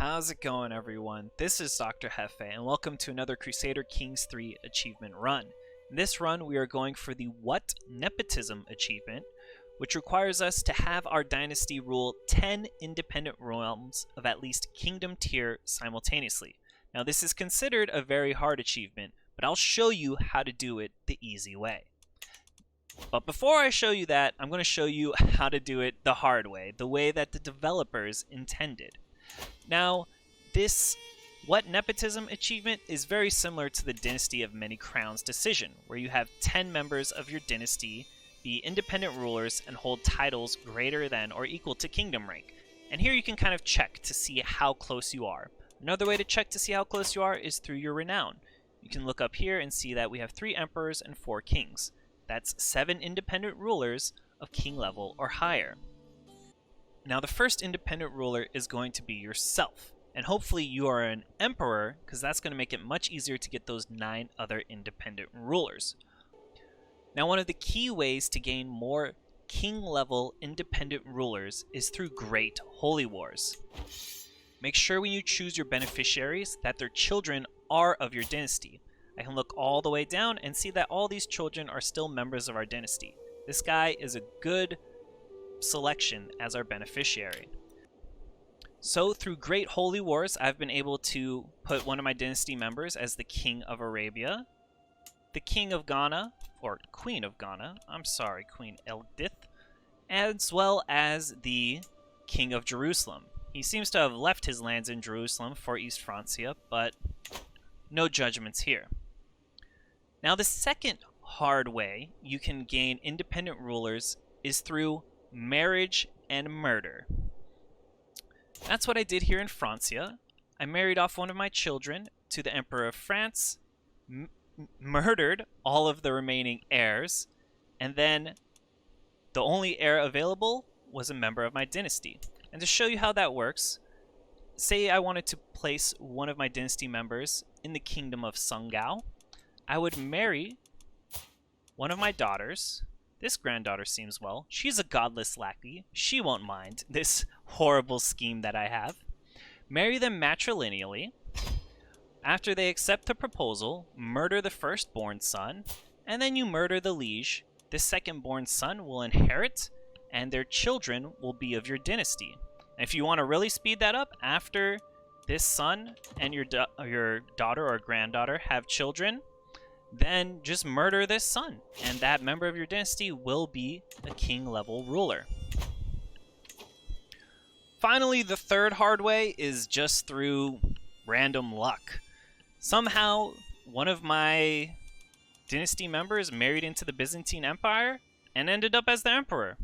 How's it going, everyone? This is DoctorJefe, and welcome to another Crusader Kings 3 achievement run. In this run, we are going for the What Nepotism achievement, which requires us to have our dynasty rule 10 independent realms of at least kingdom tier simultaneously. Now, this is considered a very hard achievement, but I'll show you how to do it the easy way. But before I show you that, I'm going to show you how to do it the hard way, the way that the developers intended. Now, this What Nepotism achievement is very similar to the Dynasty of Many Crowns decision, where you have 10 members of your dynasty be independent rulers and hold titles greater than or equal to kingdom rank. And here you can kind of check to see how close you are. Another way to check to see how close you are is through your renown. You can look up here and see that we have 3 emperors and 4 kings. That's 7 independent rulers of king level or higher. Now, the first independent ruler is going to be yourself, and hopefully you are an emperor, because that's going to make it much easier to get those 9 other independent rulers. Now, one of the key ways to gain more king-level independent rulers is through Great Holy Wars. Make sure when you choose your beneficiaries that their children are of your dynasty. I can look all the way down and see that all these children are still members of our dynasty. This guy is a good selection as our beneficiary. So through Great Holy Wars, I've been able to put one of my dynasty members as the King of Arabia, the King of Ghana, or Queen of Ghana, I'm sorry, Queen Eldith, as well as the King of Jerusalem. He seems to have left his lands in Jerusalem for East Francia, but no judgments here. Now, the second hard way you can gain independent rulers is through marriage and murder. That's what I did here in Francia. I married off one of my children to the Emperor of France, murdered all of the remaining heirs, and then the only heir available was a member of my dynasty. And to show you how that works, say I wanted to place one of my dynasty members in the kingdom of Sungao, I would marry one of my daughters. This granddaughter seems well. She's a godless lackey. She won't mind this horrible scheme that I have. Marry them matrilineally. After they accept the proposal, murder the firstborn son, and then you murder the liege. The second-born son will inherit, and their children will be of your dynasty. And if you want to really speed that up, after this son and your daughter or granddaughter have children, then just murder this son, and that member of your dynasty will be a king-level ruler. Finally, the third hard way is just through random luck. Somehow, one of my dynasty members married into the Byzantine Empire and ended up as the emperor.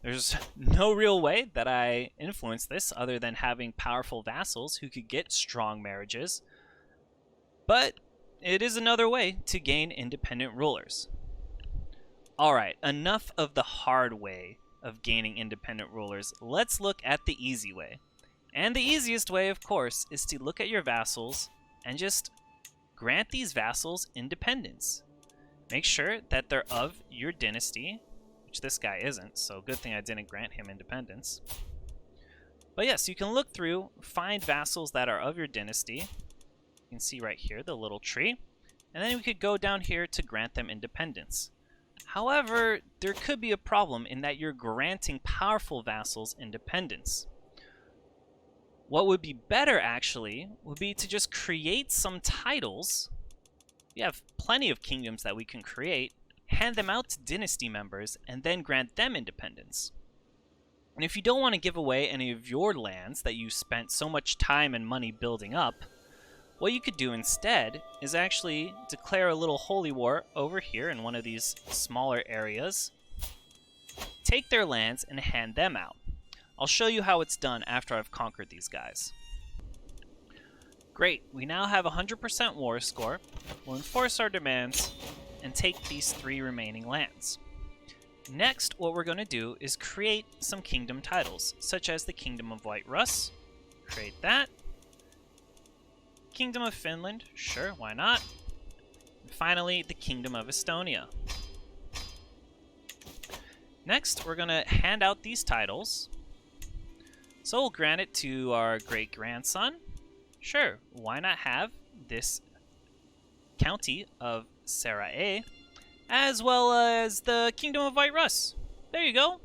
There's no real way that I influenced this other than having powerful vassals who could get strong marriages. But it is another way to gain independent rulers. Alright, enough of the hard way of gaining independent rulers. Let's look at the easy way. And the easiest way, of course, is to look at your vassals and just grant these vassals independence. Make sure that they're of your dynasty, which this guy isn't, so good thing I didn't grant him independence. But yes, you can look through, find vassals that are of your dynasty. You can see right here the little tree, and then we could go down here to grant them independence. However, there could be a problem in that you're granting powerful vassals independence. What would be better, actually, would be to just create some titles. We have plenty of kingdoms that we can create, hand them out to dynasty members, and then grant them independence. And if you don't want to give away any of your lands that you spent so much time and money building up, what you could do instead is actually declare a little holy war over here in one of these smaller areas, take their lands, and hand them out. I'll show you how it's done after I've conquered these guys. Great, we now have 100% war score. We'll enforce our demands and take these 3 remaining lands. Next, what we're going to do is create some kingdom titles, such as the Kingdom of White Rus. Create that. Kingdom of Finland, sure, why not? And finally, the Kingdom of Estonia. Next, we're going to hand out these titles. So we'll grant it to our great-grandson. Sure, why not have this county of Serae, as well as the Kingdom of White Russ. There you go.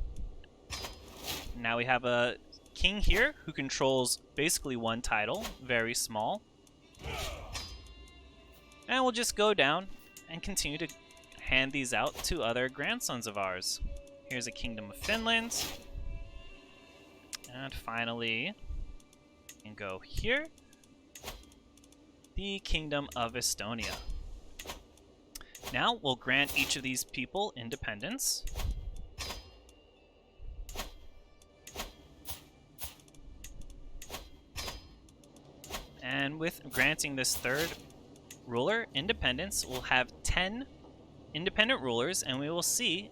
Now we have a king here who controls basically one title, very small. And we'll just go down and continue to hand these out to other grandsons of ours. Here's a Kingdom of Finland. And finally, we can go here, the Kingdom of Estonia. Now we'll grant each of these people independence. And with granting this third ruler independence, we'll have 10 independent rulers, and we will see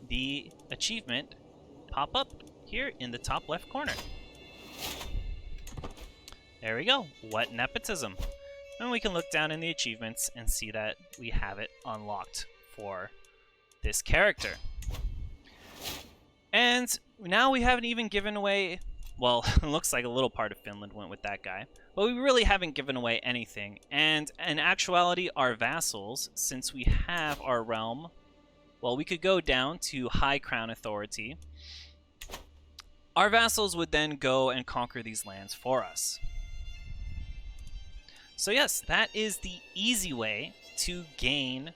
the achievement pop up here in the top left corner. There we go. What nepotism? And we can look down in the achievements and see that we have it unlocked for this character. And now we haven't even given away, well, it looks like a little part of Finland went with that guy, but we really haven't given away anything. And in actuality, our vassals, since we have our realm, well, we could go down to High Crown Authority. Our vassals would then go and conquer these lands for us. So yes, that is the easy way to gain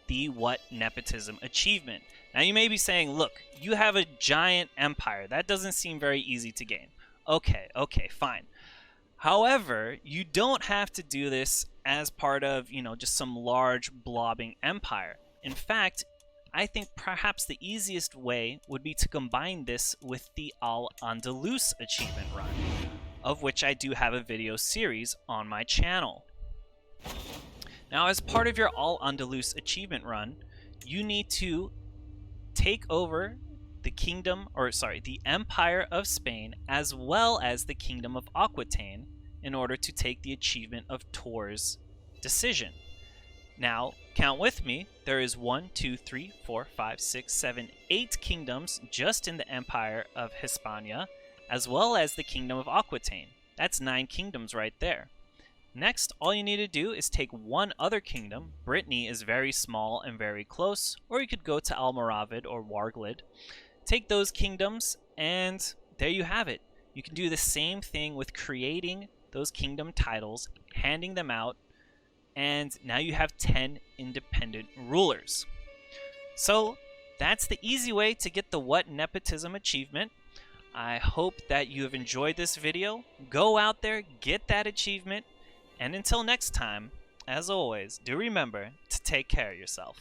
the What Nepotism achievement. Now you may be saying, look, you have a giant empire. That doesn't seem very easy to gain. Okay, fine. However, you don't have to do this as part of, just some large blobbing empire. In fact, I think perhaps the easiest way would be to combine this with the Al-Andalus achievement run, of which I do have a video series on my channel. Now, as part of your Al-Andalus achievement run, you need to take over the Empire of Spain, as well as the Kingdom of Aquitaine, in order to take the achievement of Tor's Decision. Now, count with me, there is 1, 2, 3, 4, 5, 6, 7, 8 kingdoms just in the Empire of Hispania, as well as the Kingdom of Aquitaine. That's 9 kingdoms right there. Next, all you need to do is take one other kingdom. Brittany is very small and very close, or you could go to Almoravid or Warglid. Take those kingdoms, and there you have it. You can do the same thing with creating those kingdom titles, handing them out, and now you have 10 independent rulers. So that's the easy way to get the What Nepotism achievement. I hope that you have enjoyed this video. Go out there, get that achievement, and until next time, as always, do remember to take care of yourself.